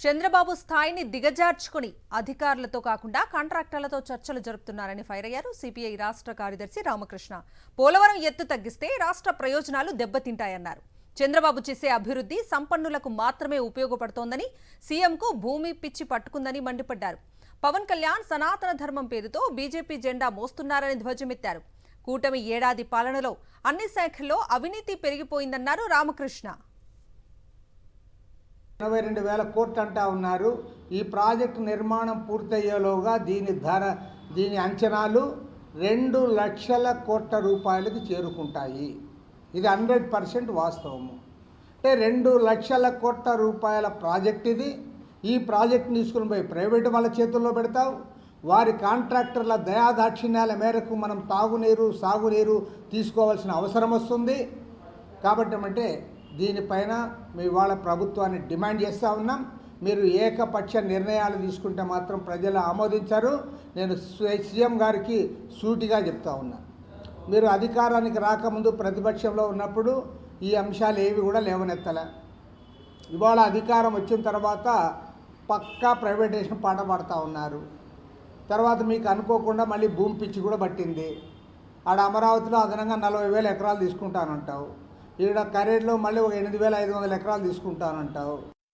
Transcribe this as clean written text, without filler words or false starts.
చంద్రబాబు స్థాయిని దిగజార్చుకుని అధికారులతో కాకుండా కాంట్రాక్టర్లతో చర్చలు జరుపుతున్నారని ఫైర్ అయ్యారు సిపిఐ రాష్ట్ర కార్యదర్శి రామకృష్ణ. పోలవరం ఎత్తు తగ్గిస్తే రాష్ట్ర ప్రయోజనాలు దెబ్బతింటాయన్నారు. చంద్రబాబు చేసే అభివృద్ధి సంపన్నులకు మాత్రమే ఉపయోగపడుతోందని, సీఎంకు భూమి పిచ్చి పట్టుకుందని మండిపడ్డారు. పవన్ కళ్యాణ్ సనాతన ధర్మం పేరుతో బీజేపీ జెండా మోస్తున్నారని ధ్వజమెత్తారు. కూటమి ఏడాది పాలనలో అన్ని శాఖల్లో అవినీతి పెరిగిపోయిందన్నారు రామకృష్ణ. 82,000 కోట్లు అంటా ఉన్నారు. ఈ ప్రాజెక్టు నిర్మాణం పూర్తయ్యేలోగా దీని అంచనాలు 2 లక్షల కోట్ల రూపాయలకు చేరుకుంటాయి. ఇది 100% వాస్తవము. అంటే 2 లక్షల కోట్ల రూపాయల ప్రాజెక్ట్ ఇది. ఈ ప్రాజెక్ట్ని తీసుకుని పోయి ప్రైవేటు వాళ్ళ చేతుల్లో పెడతావు. వారి కాంట్రాక్టర్ల దయాదాక్షిణ్యాల మేరకు మనం తాగునీరు సాగునీరు తీసుకోవాల్సిన అవసరం వస్తుంది. కాబట్టి అంటే దీనిపైన మీ వాళ్ళ ప్రభుత్వాన్ని డిమాండ్ చేస్తూ ఉన్నాం. మీరు ఏకపక్ష నిర్ణయాలు తీసుకుంటే మాత్రం ప్రజలు ఆమోదించారు. నేను సీఎం గారికి సూటిగా చెప్తా ఉన్నా, మీరు అధికారానికి రాకముందు ప్రతిపక్షంలో ఉన్నప్పుడు ఈ అంశాలు ఏవి కూడా లేవనెత్తలే. ఇవాళ అధికారం వచ్చిన తర్వాత పక్కా ప్రైవేటైజేషన్ పాట పాడుతూ ఉన్నారు. తర్వాత మీకు అనుకోకుండా మళ్ళీ భూమి పిచ్చి కూడా పట్టింది. ఆడ అమరావతిలో అదనంగా 40,000 ఎకరాలు తీసుకుంటానంటావు. ఈడ కరేడ్లో మళ్ళీ ఒక 8,500 ఎకరాలు తీసుకుంటానంటావు.